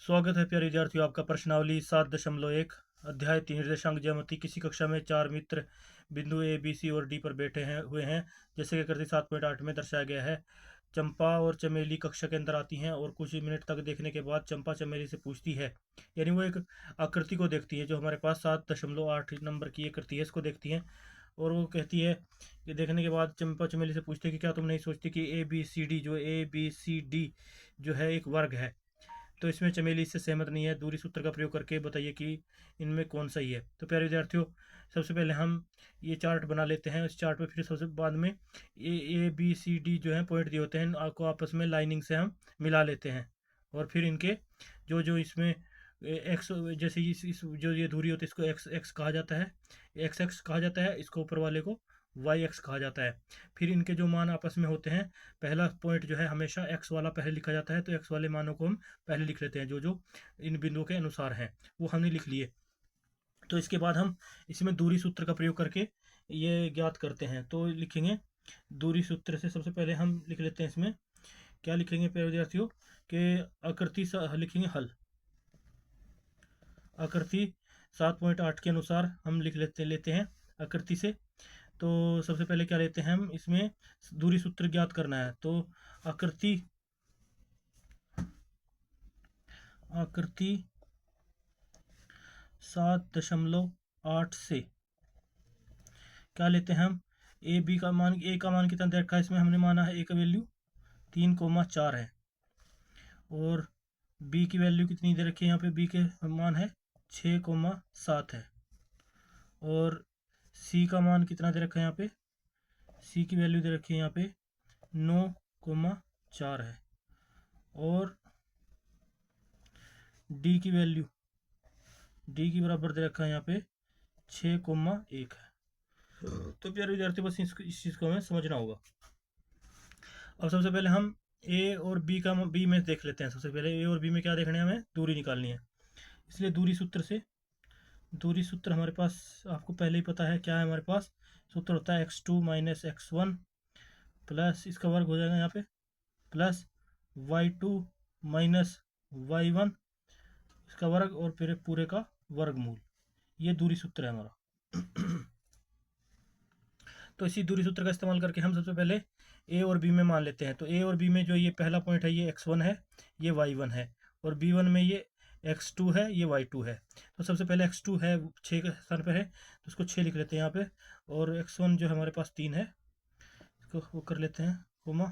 स्वागत है प्यारे विद्यार्थियों, आपका प्रश्नावली 7.1 अध्याय 3 निर्देशांक ज्यामिति। किसी कक्षा में चार मित्र बिंदु ए बी सी और डी पर बैठे हुए हैं जैसे कि आकृति 7.8 में दर्शाया गया है। चंपा और चमेली कक्षा के अंदर आती हैं और कुछ मिनट तक देखने के बाद चंपा चमेली से पूछती है, यानी वो एक आकृति को देखती है जो हमारे पास 7.8 नंबर की आकृति है, इसको देखती है और वो कहती है कि देखने के बाद चंपा चमेली से पूछती है कि क्या तुम नहीं सोचती कि ए बी सी डी जो है एक वर्ग है। तो इसमें चमेली इससे सहमत नहीं है। दूरी सूत्र का प्रयोग करके बताइए कि इनमें कौन सही है। तो प्यारे विद्यार्थियों, सबसे पहले हम ये चार्ट बना लेते हैं। इस चार्ट पे फिर सबसे बाद में ए बी सी डी जो है पॉइंट दिए होते हैं, आपको आपस में लाइनिंग से हम मिला लेते हैं और फिर इनके जो जो इसमें एक्स, जैसे इस जो ये दूरी होती है इसको एक्स एक्स कहा जाता है, एक्स एक्स कहा जाता है, इसको ऊपर वाले को वाई एक्स कहा जाता है। फिर इनके जो मान आपस में होते हैं, पहला पॉइंट जो है हमेशा एक्स वाला पहले लिखा जाता है, तो एक्स वाले मानों को हम पहले लिख लेते हैं जो जो इन बिंदुओं के अनुसार हैं, वो हमने लिख लिए। तो इसके बाद हम इसमें दूरी सूत्र का प्रयोग करके ये ज्ञात करते हैं। तो लिखेंगे दूरी सूत्र से सबसे पहले हम लिख लेते हैं, इसमें क्या लिखेंगे प्यारे विद्यार्थियों कि आकृति लिखेंगे हल। आकृति 7.8 के अनुसार हम लिख लेते हैं आकृति से। तो सबसे पहले क्या लेते हैं हम, इसमें दूरी सूत्र ज्ञात करना है। तो आकृति आकृति 7.8 से क्या लेते हैं हम, ए बी का मान, ए का मान कितना दे रखा है इसमें, हमने माना है ए का वैल्यू 3,4 है और बी की वैल्यू कितनी दे रखी है, यहाँ पे बी के मान है 6,7 है और सी का मान कितना दे रखा है, यहाँ पे सी की वैल्यू दे रखी है यहाँ पे 9,4 है और डी की वैल्यू डी की बराबर दे रखा है यहाँ पे 6,1 है। तो प्यारे विद्यार्थी बस इस चीज़ को हमें समझना होगा। अब सबसे पहले हम ए और बी में देख लेते हैं। सबसे पहले ए और बी में क्या देखना है, हमें दूरी निकालनी है। इसलिए दूरी सूत्र हमारे पास आपको पहले ही पता है क्या है। हमारे पास सूत्र होता है x2 माइनस x1 प्लस इसका वर्ग हो जाएगा यहाँ पे प्लस y2 माइनस y1 इसका वर्ग और फिर पूरे का वर्गमूल। ये दूरी सूत्र है हमारा। तो इसी दूरी सूत्र का इस्तेमाल करके हम सबसे पहले ए और बी में मान लेते हैं। तो ए और बी में जो ये पहला पॉइंट है ये x1 है, ये y1 है और b1 में ये x2 है, ये y2 है। तो सबसे पहले x2 है 6 के स्थान पर है तो उसको 6 लिख लेते हैं यहाँ पे और x1 जो है हमारे पास 3 है, इसको वो कर लेते हैं कोमा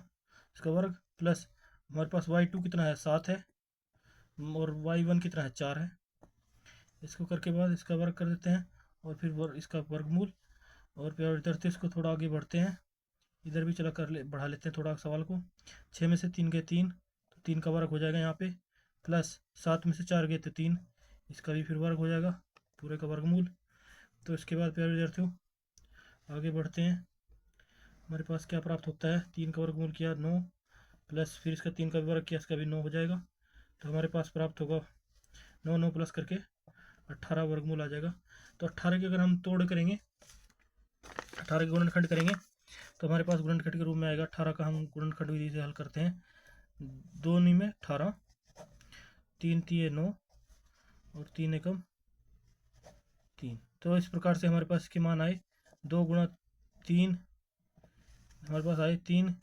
इसका वर्ग प्लस हमारे पास y2 कितना है 7 है और y1 कितना है 4 है। इसको करके बाद इसका वर्ग कर देते हैं और फिर इसका वर्गमूल। और फिर इधर से इसको थोड़ा आगे बढ़ते हैं, इधर भी चला बढ़ा लेते हैं थोड़ा सवाल को। 6 में से 3 गए 3, तो 3 का वर्ग हो जाएगा यहाँ पे प्लस 7 में से 4 गए तो 3, इसका भी फिर वर्ग हो जाएगा पूरे का वर्गमूल। तो इसके बाद प्यारे विद्यार्थियों आगे बढ़ते हैं। हमारे पास क्या प्राप्त होता है, 3 का वर्गमूल किया 9 प्लस फिर इसका 3 का वर्ग किया, इसका भी 9 हो जाएगा। तो हमारे पास प्राप्त होगा 9 प्लस करके 18 वर्गमूल आ जाएगा। तो 18 की अगर हम तोड़ करेंगे, 18 के गुणनखंड करेंगे तो हमारे पास गुणनखंड के रूप में आएगा 18 का। हम गुणनखंड विधि से हल करते हैं, 2 नी में 18, 3 तिये 9 और 3 एकम 3। तो इस प्रकार से हमारे पास इसके मान आए 2 गुणा 3, हमारे पास आए 3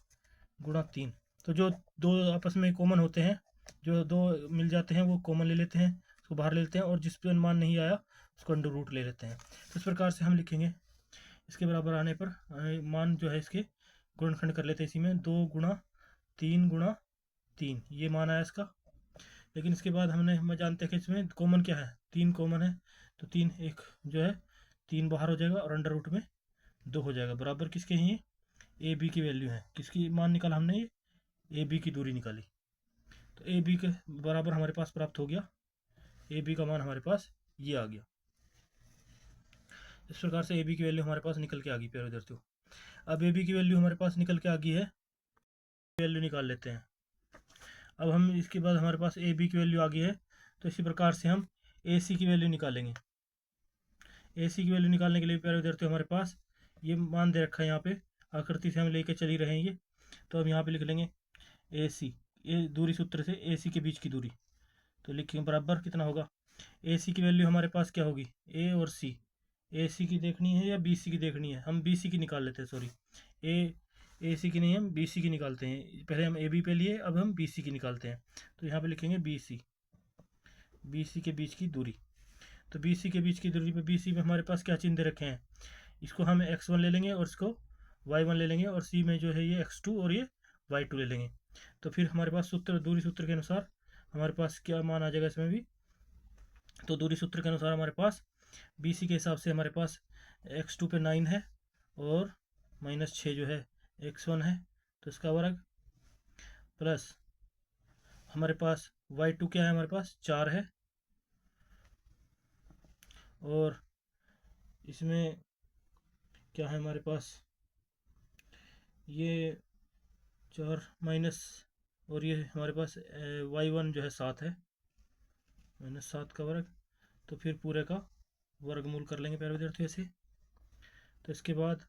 गुणा 3। तो जो दो आपस में कॉमन होते हैं, जो दो मिल जाते हैं वो कॉमन ले लेते हैं, उसको बाहर ले लेते हैं और जिस पर मान नहीं आया उसको अंडर रूट ले लेते हैं। तो इस प्रकार से हम लिखेंगे, इसके बराबर आने पर मान जो है इसके गुणनखंड कर लेते हैं इसी में 2 गुणा 3 ये मान आया इसका। लेकिन इसके बाद हम जानते हैं कि इसमें कॉमन क्या है, 3 कॉमन है तो 3 एक जो है 3 बाहर हो जाएगा और अंडर रूट में 2 हो जाएगा। बराबर किसके हैं, ये ए बी की वैल्यू है, किसकी मान निकाला हमने, ये ए बी की दूरी निकाली। तो ए बी के बराबर हमारे पास प्राप्त हो गया, ए बी का मान हमारे पास ये आ गया। इस प्रकार से ए बी की वैल्यू हमारे पास निकल के आ गई प्यारे विद्यार्थियों। अब ए बी की वैल्यू हमारे पास निकल के आ गई है, वैल्यू निकाल लेते हैं। अब हम इसके बाद हमारे पास ए बी की वैल्यू आ गई है, तो इसी प्रकार से हम ए सी की वैल्यू निकालेंगे। ए सी की वैल्यू निकालने के लिए प्यारे विद्यार्थियों हमारे पास ये मान दे रखा है, यहाँ पे आकृति से हम लेके चल ही रहे हैं ये। तो हम यहाँ पे लिख लेंगे ए सी, ये दूरी सूत्र से ए सी के बीच की दूरी। तो लिखेंगे बराबर कितना होगा, ए सी की वैल्यू हमारे पास क्या होगी, ए और सी, ए सी की देखनी है या बी सी की देखनी है, हम बी सी की निकाल लेते हैं, सॉरी ए सी की नहीं, हम बी सी की निकालते हैं, पहले हम ए बी पे लिए, अब हम बी सी की निकालते हैं। तो यहाँ पे लिखेंगे बी सी के बीच की दूरी। तो बी सी के बीच की दूरी पे बी सी में हमारे पास क्या चिन्ह दे रखे हैं, इसको हम x1 ले लेंगे और इसको y1 ले लेंगे, और सी में जो है ये x2 और ये y2 ले लेंगे। तो फिर हमारे पास सूत्र, दूरी सूत्र के अनुसार हमारे पास क्या मान आ जाएगा इसमें भी, तो दूरी सूत्र के अनुसार हमारे पास बी सी के हिसाब से हमारे पास x2 पे 9 है और -6 जो है x1 है, तो इसका वर्ग, प्लस हमारे पास y2 क्या है, हमारे पास 4 है, और इसमें क्या है हमारे पास, ये 4 माइनस, और ये हमारे पास y1 जो है 7 है, -7 का वर्ग, तो फिर पूरे का वर्गमूल कर लेंगे प्यारे विद्यार्थियों ऐसे। तो इसके बाद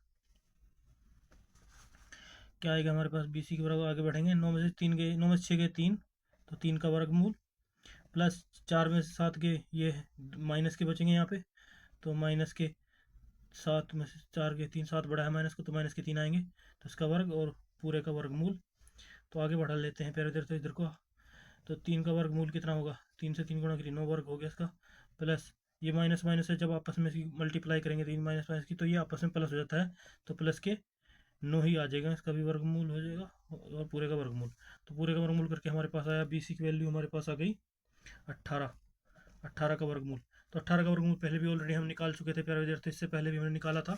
क्या आएगा हमारे पास, बी सी के बराबर आगे बढ़ेंगे, 9 में से 3 गए, 9 में से 6 गए 3, तो 3 का वर्गमूल, प्लस 4 में से 7 गए, ये माइनस के बचेंगे यहाँ पे, तो माइनस के 7 में से 4 के 3, 7 बड़ा है माइनस को, तो माइनस के 3 आएंगे, तो इसका वर्ग और पूरे का वर्गमूल। तो आगे बढ़ा लेते हैं प्यारे विद्यार्थियों इधर को, तो 3 का वर्गमूल कितना होगा, 3 से 3 गुणा करिए, 9 वर्ग हो गया इसका, प्लस ये माइनस माइनस है, जब आपस में मल्टीप्लाई करेंगे 3 माइनस माइनस की, तो ये आपस में प्लस हो जाता है, तो प्लस के 9 ही आ जाएगा, इसका भी वर्गमूल हो जाएगा और पूरे का वर्गमूल। तो पूरे का वर्गमूल करके हमारे पास आया, बी सी की वैल्यू हमारे पास आ गई 18 का वर्गमूल। तो 18 का वर्गमूल पहले भी ऑलरेडी हम निकाल चुके थे प्यारे विद्यार्थी, इससे पहले भी हमने निकाला था।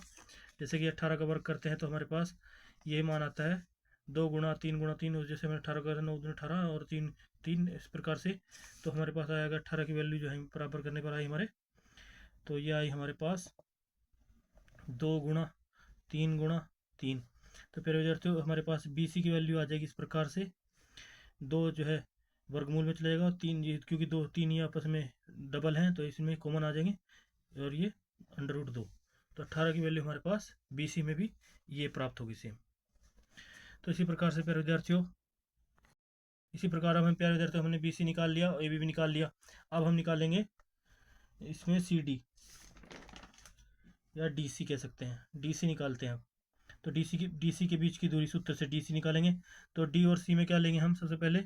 जैसे कि 18 का वर्ग करते हैं तो हमारे पास ये मान आता है 2 गुणा 3 और जैसे हमने 18 का 9 दूनी 18 और 3 3 इस प्रकार से, तो हमारे पास आएगा 18 की वैल्यू जो है बराबर करने पर आई हमारे, तो ये आई हमारे पास 2 गुणा 3 तो प्यारे विद्यार्थियों हमारे पास बी सी की वैल्यू आ जाएगी इस प्रकार से, 2 जो है वर्गमूल में चला जाएगा, 3 ये क्योंकि 2 3 ये आपस में डबल हैं तो इसमें कॉमन आ जाएंगे, और ये √2, तो 18 की वैल्यू हमारे पास बी सी में भी ये प्राप्त होगी सेम। तो इसी प्रकार से प्यारे विद्यार्थियों, इसी प्रकार हम प्यारे विद्यार्थियों हमने बी सी निकाल लिया और ए बी भी निकाल लिया। अब हम निकालेंगे इसमें सी डी या डी सी कह सकते हैं, डी सी निकालते हैं। तो डी सी के बीच की दूरी सूत्र से डी सी निकालेंगे। तो डी और सी में क्या लेंगे हम, सबसे पहले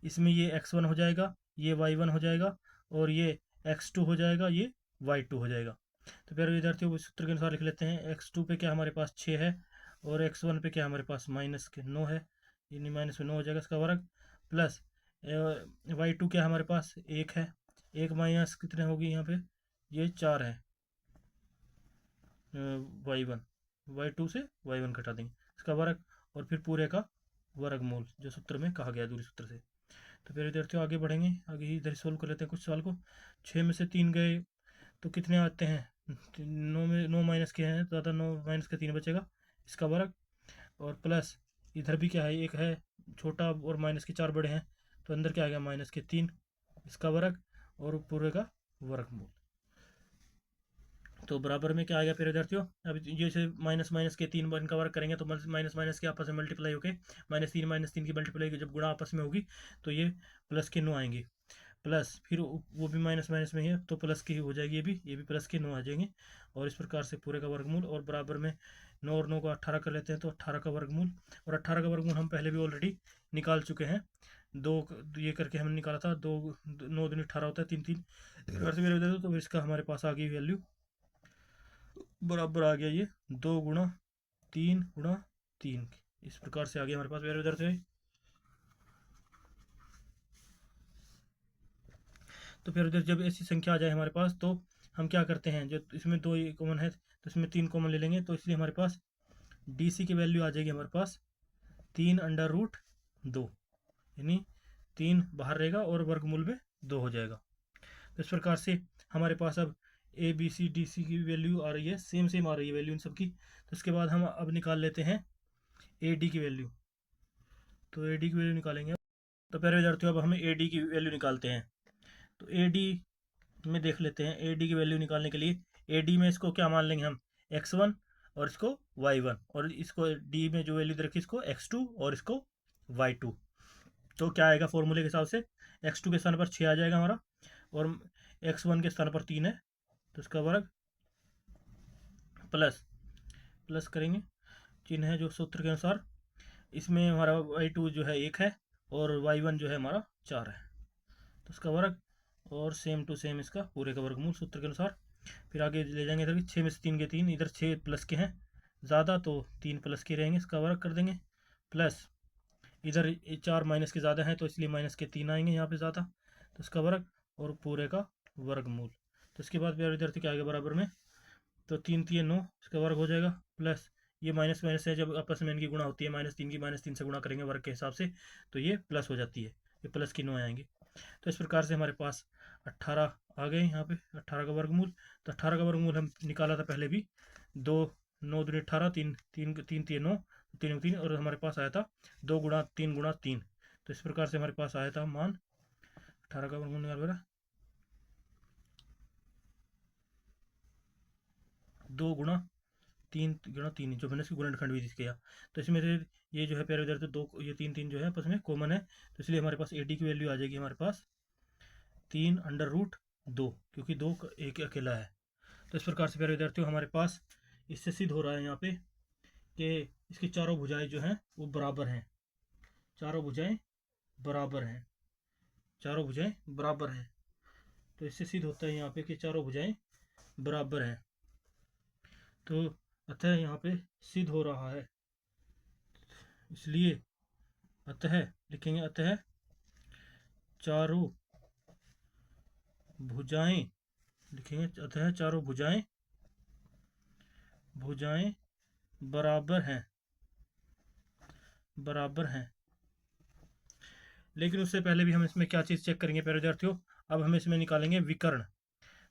इसमें ये x1 हो जाएगा, ये y1 हो जाएगा, और ये x2 हो जाएगा, ये y2 हो जाएगा। तो प्यारे विद्यार्थियों इस सूत्र के अनुसार लिख लेते हैं, x2 पे क्या हमारे पास 6 है और x1 पे क्या हमारे पास -9 है, यानी माइनस में 9 हो जाएगा इसका वर्ग, प्लस y2 क्या हमारे पास 1 है, 1 माइनस कितने होगी यहाँ पे, ये 4 है, y2 से y1 घटा देंगे इसका वर्ग, और फिर पूरे का वर्गमूल जो सूत्र में कहा गया दूरी सूत्र से। तो फिर विद्यार्थियों आगे बढ़ेंगे, आगे ही इधर सोल्व कर लेते हैं कुछ सवाल को। 6 में से 3 गए तो कितने आते हैं, 9 में 9 माइनस के हैं, ज़्यादा 9 माइनस के 3 बचेगा इसका वर्ग, और प्लस इधर भी क्या है, एक है छोटा और माइनस के 4 बड़े हैं, तो अंदर क्या आ गया -3 इसका वर्ग और पूरे का वर्गमूल। तो बराबर में क्या आ गया फिर विद्यार्थियों, अब जैसे माइनस माइनस के 3 इनका वर्ग करेंगे तो माइनस माइनस के आपस में मल्टीप्लाई होके -3 की मल्टीप्लाई जब गुणा आपस में होगी तो ये प्लस के 9 आएंगे, प्लस फिर वो भी माइनस माइनस में है तो प्लस की हो जाएगी, ये भी प्लस के 9 आ जाएंगे, और इस प्रकार से पूरे का वर्गमूल, और बराबर में 9 और 9 को 18 कर लेते हैं, तो 18 का वर्गमूल, और 18 का वर्गमूल हम पहले भी ऑलरेडी निकाल चुके हैं, 2 ये करके हमने निकाला था, 2 9 दूनी 18 होता है, 3 तो इसका हमारे पास आ गई वैल्यू, बराबर आ गया ये 2 गुणा 3 इस प्रकार से आ गया हमारे पास मेरे उधर से। तो फिर उधर जब ऐसी संख्या आ जाए हमारे पास तो हम क्या करते हैं, जो इसमें 2 कॉमन है तो इसमें 3 कॉमन ले लेंगे, तो इसलिए हमारे पास डी सी की वैल्यू आ जाएगी हमारे पास 3√2, यानी 3 बाहर रहेगा और वर्गमूल में 2 हो जाएगा। तो इस प्रकार से हमारे पास अब A B C D C की वैल्यू आ रही है, सेम आ रही है वैल्यू इन सब की। तो इसके बाद हम अब निकाल लेते हैं ए डी की वैल्यू, तो ए डी की वैल्यू निकालेंगे। तो प्यारे विद्यार्थियों अब हमें ए डी की वैल्यू निकालते हैं। तो ए डी में देख लेते हैं, ए डी की वैल्यू निकालने के लिए ए डी में इसको क्या मान लेंगे हम, x1 और इसको y1, और इसको डी में जो वैल्यू दे रखी इसको x2 और इसको y2। तो क्या आएगा फॉर्मूले के हिसाब से, x2 के स्थान पर 6 आ जाएगा हमारा, और x1 के स्थान पर 3 है, तो इसका वर्ग प्लस प्लस करेंगे, चिन्ह है जो सूत्र के अनुसार। इसमें हमारा y2 जो है 1 है और y1 जो है हमारा 4 है, तो इसका वर्ग, और सेम टू सेम इसका पूरे का वर्गमूल सूत्र के अनुसार। फिर आगे ले जाएंगे इधर भी, 6 में से 3 के 3, इधर 6 प्लस के हैं ज़्यादा तो 3 प्लस के रहेंगे, इसका वर्ग कर देंगे, प्लस इधर 4 माइनस के ज़्यादा हैं तो इसलिए माइनस के 3 आएंगे यहाँ पे ज़्यादा, तो इसका वर्ग और पूरे का वर्गमूल। तो इसके बाद प्यारे विद्यार्थी क्या आएगा बराबर में, तो 3 3 9, इसका वर्ग हो जाएगा, प्लस ये माइनस माइनस है, जब आपस में इनकी गुणा होती है -3 की -3 से गुणा करेंगे वर्ग के हिसाब से, तो ये प्लस हो जाती है, ये प्लस की 9 आएंगे। तो इस प्रकार से हमारे पास 18 आ गए यहाँ पे, 18 का वर्गमूल। तो 18 का वर्गमूल हम निकाला था पहले भी, 2 9 दूनी 18, 3 3 3 3 9, 3 3, और हमारे पास आया था 2 गुणा 3 गुणा 3। तो इस प्रकार से हमारे पास आया था मान 18 का वर्गमूल निकाल 2 गुणा 3 गुणा 3, जो मैंने इसकी गुणनखंड भी किया। तो इसमें से ये जो है प्यारे विद्यार्थी, दो ये 3 3 जो है आपस में कॉमन है, तो इसलिए हमारे पास AD की वैल्यू आ जाएगी हमारे पास 3√2, क्योंकि 2 एक अकेला है। तो इस प्रकार से प्यारे विद्यार्थियों हमारे पास इससे सिद्ध हो रहा है यहाँ पे कि इसकी चारों भुजाएं जो हैं वो बराबर हैं, चारों भुजाएं बराबर हैं, चारों भुजाएं बराबर हैं। तो इससे सिद्ध होता है यहाँ पे कि चारों भुजाएं बराबर हैं। तो अतः यहाँ पे सिद्ध हो रहा है, इसलिए अतः लिखेंगे, अतः चारों भुजाएं लिखेंगे, अतः चारों भुजाएं बराबर हैं, बराबर हैं। लेकिन उससे पहले भी हम इसमें क्या चीज़ चेक करेंगे प्यारे विद्यार्थियों, अब हम इसमें निकालेंगे विकर्ण।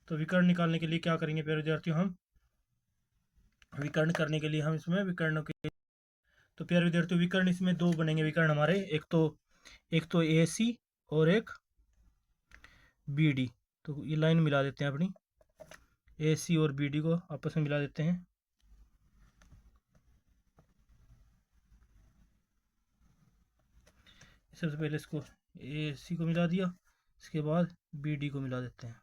तो विकर्ण निकालने के लिए क्या करेंगे प्यारे विद्यार्थियों, हम विकर्ण करने के लिए हम इसमें विकर्ण के, तो प्यारे विद्यार्थियों विकर्ण इसमें दो बनेंगे विकर्ण हमारे, एक तो AC और एक BD। तो ये लाइन मिला देते हैं अपनी, AC और BD को आपस में मिला देते हैं। सबसे पहले इसको AC को मिला दिया, इसके बाद BD को मिला देते हैं।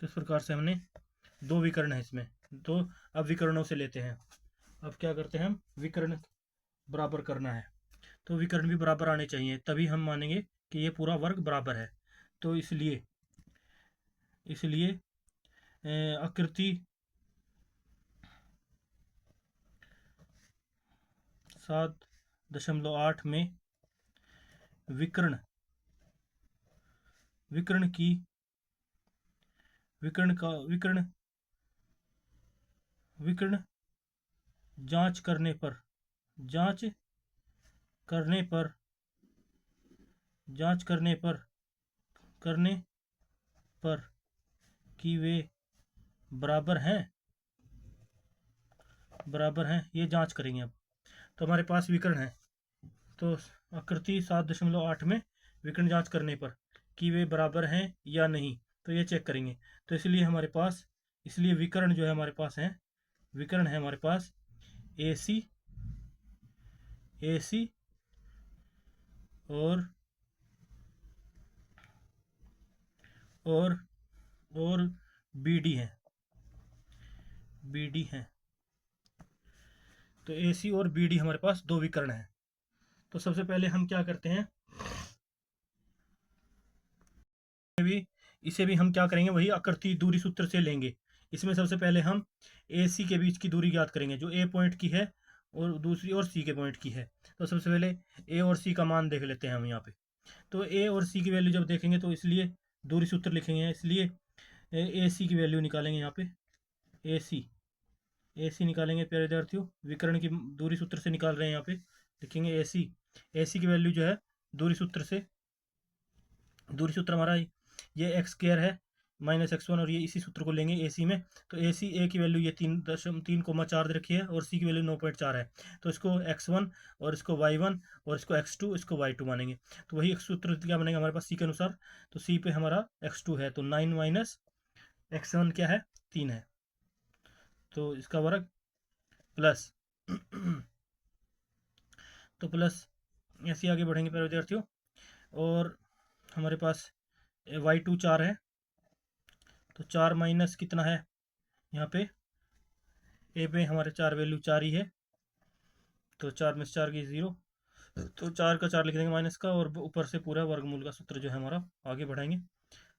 तो इस प्रकार से हमने दो विकर्ण है इसमें, तो अब विकर्णों से लेते हैं। अब क्या करते हैं, हम विकर्ण बराबर करना है, तो विकर्ण भी बराबर आने चाहिए, तभी हम मानेंगे कि ये पूरा वर्ग बराबर है। तो इसलिए आकृति 7.8 में विकर्ण जांच करने पर कि वे बराबर हैं, ये जांच करेंगे। अब तो हमारे पास विकर्ण है, तो आकृति 7.8 में विकर्ण जांच करने पर कि वे बराबर हैं या नहीं, तो ये चेक करेंगे। तो इसलिए विकर्ण जो है हमारे पास है, विकर्ण है हमारे पास AC और BD है। तो AC और BD हमारे पास दो विकर्ण हैं। तो सबसे पहले हम क्या करते हैं, इसे भी हम क्या करेंगे, वही आकृति दूरी सूत्र से लेंगे। इसमें सबसे पहले हम AC के बीच की दूरी ज्ञात करेंगे, जो A पॉइंट की है और दूसरी और C के पॉइंट की है। तो सबसे पहले A और C का मान देख लेते हैं हम यहाँ पे। तो A और C की वैल्यू जब देखेंगे तो इसलिए दूरी सूत्र लिखेंगे, इसलिए AC की वैल्यू निकालेंगे यहाँ पे, AC निकालेंगे प्यारे विद्यार्थियों, विकर्ण की दूरी सूत्र से निकाल रहे हैं यहाँ पे, लिखेंगे AC की वैल्यू जो है दूरी सूत्र हमारा ये x² है -x1, और ये इसी सूत्र को लेंगे AC में। तो AC A की वैल्यू ये 3.4 रखी है और C की वैल्यू 9.4 है। तो इसको x1 और इसको y1 और इसको x2 इसको y2 मानेंगे। तो वही सूत्र क्या बनेगा हमारे पास C के अनुसार, तो C पे हमारा x2 है, तो 9 - x1 क्या है, 3 है, तो इसका वर्ग प्लस तो प्लस ऐसे ही आगे बढ़ेंगे प्यारे विद्यार्थियों। और हमारे पास y2 4 है, तो 4 माइनस कितना है यहाँ पे, ए पे हमारे 4 वैल्यू 4 ही है, तो 4 में से 4 की 0, तो 4 का 4 लिख देंगे माइनस का, और ऊपर से पूरा वर्गमूल का सूत्र जो है हमारा आगे बढ़ाएंगे।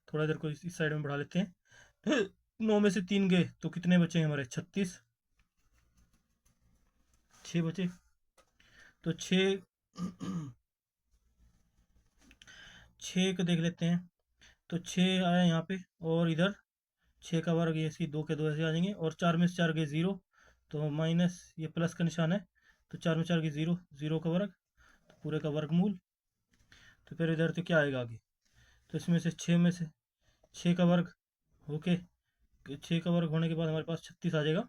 थोड़ा देर को इस साइड में बढ़ा लेते हैं। तो 9 में से 3 गए तो कितने बचे हमारे, 36, 6 बचे, तो 6 6 को देख लेते हैं, तो 6 आया यहाँ पे, और इधर 6 का वर्ग, ये इसकी 2 के 2 ऐसे आ जाएंगे, और 4 में से 4 गए 0, तो माइनस ये प्लस का निशान है, तो 4 में 4 की 0, 0 का वर्ग, तो पूरे का वर्गमूल। तो फिर इधर तो क्या आएगा आगे, तो इसमें से 6 में से 6 का वर्ग, ओके, 6 का वर्ग होने के बाद हमारे पास 36 आ जाएगा,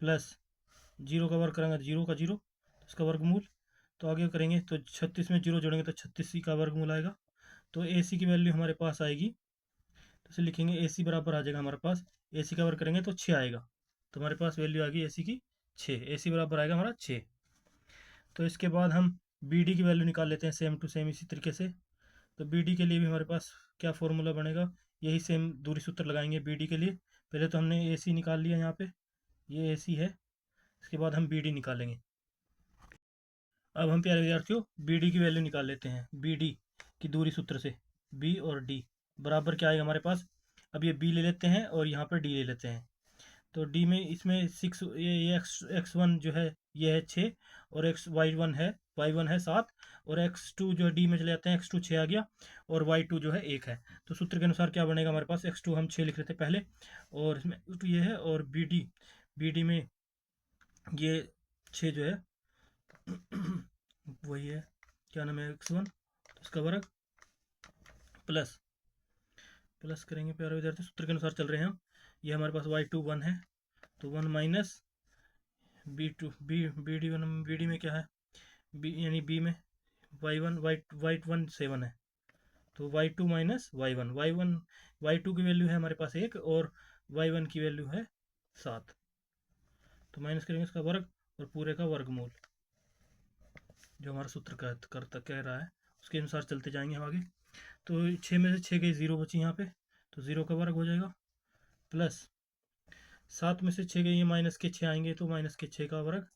प्लस 0 का वर्ग करेंगे तो 0 का 0, तो इसका वर्गमूल। तो आगे करेंगे तो 36 में 0 जोड़ेंगे तो 36 का वर्गमूल आएगा, तो ए सी की वैल्यू हमारे पास आएगी, तो इसे लिखेंगे ए सी बराबर आ जाएगा हमारे पास, ए सी का वर्ग करेंगे तो 6 आएगा, तो हमारे पास वैल्यू आ गई ए सी की 6, ए सी बराबर आएगा हमारा 6। तो इसके बाद हम बी डी की वैल्यू निकाल लेते हैं सेम टू सेम इसी तरीके से। तो बी डी के लिए भी हमारे पास क्या फॉर्मूला बनेगा, यही सेम दूरी सूत्र लगाएंगे बी डी के लिए। पहले तो हमने ए सी निकाल लिया यहाँ पे, ये ए सी है, इसके बाद हम बी डी निकालेंगे। अब हम प्यारे विद्यार्थियों बी डी की वैल्यू निकाल लेते हैं, बी डी की दूरी सूत्र से, बी और डी बराबर क्या आएगा हमारे पास। अब ये बी ले लेते हैं और यहाँ पर डी ले लेते हैं, तो डी में इसमें 6, ये एक्स वन जो है ये है 6, और वाई वन है 7, और x2 जो है डी में चले जाते हैं, x2 6 आ गया, और y2 जो है 1 है। तो सूत्र के अनुसार क्या बनेगा हमारे पास, x2 हम 6 लिख रहे थे पहले, और इसमें x2 ये है, और बी डी में ये 6 जो है वही है, क्या नाम है, x1, तो इसका वर्ग प्लस प्लस करेंगे प्यारे विद्यार्थी, सूत्र के अनुसार चल रहे हैं हम। ये हमारे पास y2 1 है, तो 1 माइनस बी डी में क्या है, बी यानी बी में वाई वन 7 है, तो y2 माइनस वाई टू की वैल्यू है हमारे पास 1, और y1 की वैल्यू है 7, तो माइनस करेंगे इसका वर्ग और पूरे का वर्गमूल, जो हमारा सूत्र कह रहा है उसके अनुसार चलते जाएंगे हम आगे। तो 6 में से 6 गई 0 बची यहाँ पे, तो 0 का वर्ग हो जाएगा, प्लस 7 में से 6 गई, ये माइनस के 6 आएंगे, तो माइनस के 6 का वर्ग,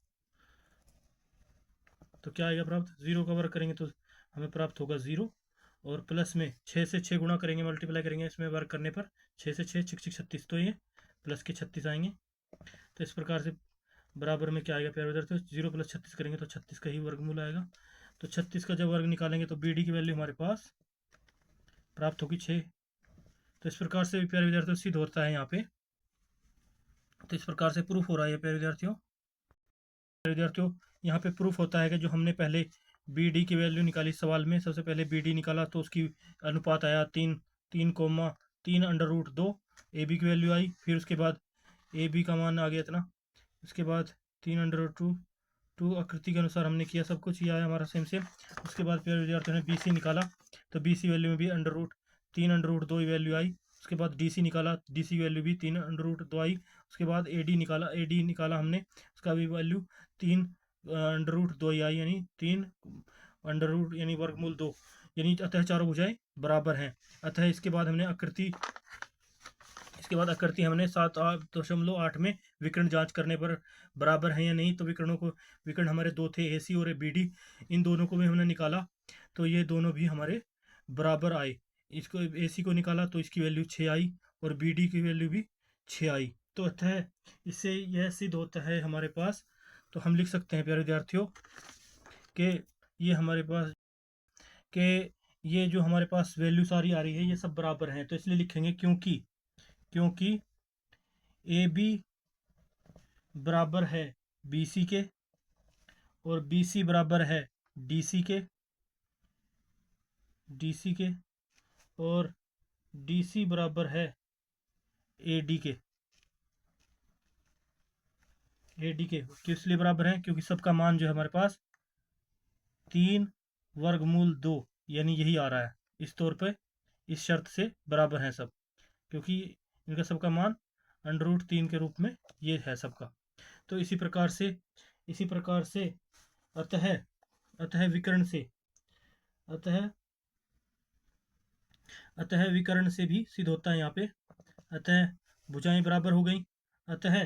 तो क्या आएगा प्राप्त, 0 का वर्ग करेंगे तो हमें प्राप्त होगा 0, और प्लस में 6 से 6 गुणा करेंगे, मल्टीप्लाई करेंगे इसमें वर्ग करने पर, 6 से 6 6 36, तो ये प्लस के 36 आएंगे। तो इस प्रकार से बराबर में क्या आएगा प्यारे विद्यार्थियों, 0 प्लस 36 करेंगे तो 36 का ही वर्गमूल आएगा। तो 36 का जब वर्ग निकालेंगे तो बी डी की वैल्यू हमारे पास प्राप्त होगी 6। तो इस प्रकार से प्यारे विद्यार्थियों सिद्ध होता है यहाँ पे, तो इस प्रकार से प्रूफ हो रहा है प्यारे विद्यार्थियों यहाँ पे प्रूफ होता है कि जो हमने पहले बी डी की वैल्यू निकाली सवाल में, सबसे पहले बी डी निकाला तो उसकी अनुपात आया 3 ए बी की वैल्यू आई, फिर उसके बाद ए बी का मान आ गया इतना, उसके बाद 3 आकृति के अनुसार हमने किया, सब कुछ ये आया हमारा सेम सेम। उसके बाद प्यारे विद्यार्थियों ने बी सी निकाला, तो बी सी वैल्यू में भी 3 अंडर रूट 2 वैल्यू आई। उसके बाद डी सी निकाला, डी सी की वैल्यू भी 3 अंडर रूट 2 आई। उसके बाद ए डी निकाला हमने, उसका भी वैल्यू 3 अंडर रूट 2 ही आई, यानी 3 अंडर रूट यानी वर्गमूल 2, यानी अतः चारों भुजाएं बराबर हैं। अतः इसके बाद आकृति हमने 7.8 में विकर्ण जांच करने पर बराबर है या नहीं, तो विकर्ण हमारे 2 थे, ए सी और बी डी, इन दोनों को भी हमने निकाला, तो ये दोनों भी हमारे बराबर आए। इसको ए सी को निकाला तो इसकी वैल्यू 6 आई, और बी डी की वैल्यू भी 6 आई। तो अतः इससे यह सिद्ध होता है हमारे पास, तो हम लिख सकते हैं प्यारे विद्यार्थियों कि ये हमारे पास कि ये जो हमारे पास वैल्यू सारी आ रही है ये सब बराबर हैं, तो इसलिए लिखेंगे क्योंकि ए बी बराबर है बी सी के, और बी सी बराबर है डी सी के, और डी सी बराबर है ए डी के। किस लिए बराबर है, क्योंकि सबका मान जो है हमारे पास 3 वर्गमूल 2 यानी यही आ रहा है, इस तौर पे इस शर्त से बराबर हैं सब, क्योंकि इनका सबका मान √3 के रूप में ये है सबका। तो इसी प्रकार से अतः अतः विकर्ण से अतः अतः विकर्ण से भी सिद्ध होता है यहाँ पे। अतः भुजाएं बराबर हो गई। अतः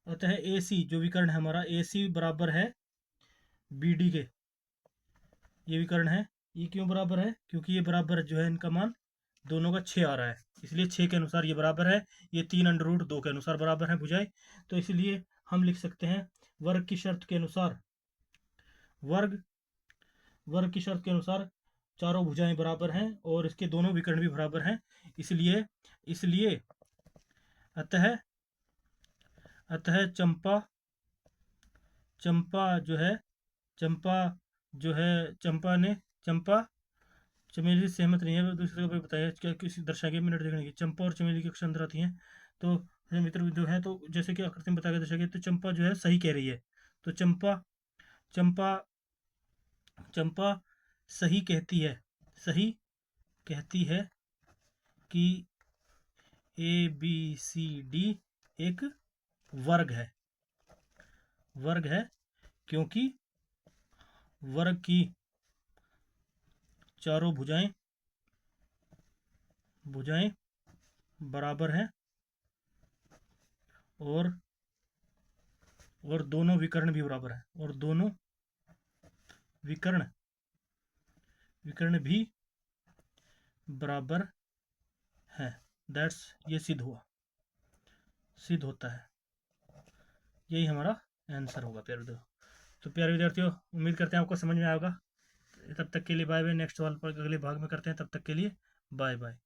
अतः ए सी जो विकर्ण है हमारा, ए सी बराबर है बी डी के। ये विकर्ण है। ये क्यों बराबर है? क्योंकि ये बराबर जो है इनका मान दोनों का 6 आ रहा है, इसलिए 6 के अनुसार ये बराबर है। ये 3 √2 के अनुसार बराबर है भुजाएं। तो इसलिए हम लिख सकते हैं वर्ग की शर्त के अनुसार वर्ग की शर्त के अनुसार चारों भुजाएं बराबर हैं और इसके दोनों विकर्ण भी बराबर हैं। इसलिए इसलिए अतः अतः चंपा चमेली से सहमत नहीं है। दूसरे को बताया क्या किसी दर्शा के मिनट देखने की। चंपा और चमेली के अक्षर अंदर आती हैं। तो मित्र जो है, तो जैसे कि आकृति में बता के दर्शा गया, तो चंपा जो है सही कह रही है। तो चंपा चंपा चंपा सही कहती है कि ABCD एक वर्ग है क्योंकि वर्ग की चारों भुजाएं बराबर हैं और दोनों विकर्ण भी बराबर हैं और दोनों विकर्ण भी बराबर हैं। दैट्स ये सिद्ध होता है। यही हमारा आंसर होगा प्यारे विद्यार्थियों। तो प्यारे विद्यार्थियों, उम्मीद करते हैं आपको समझ में आएगा। तब तक के लिए बाय बाय। नेक्स्ट सवाल पर अगले भाग में करते हैं। तब तक के लिए बाय बाय।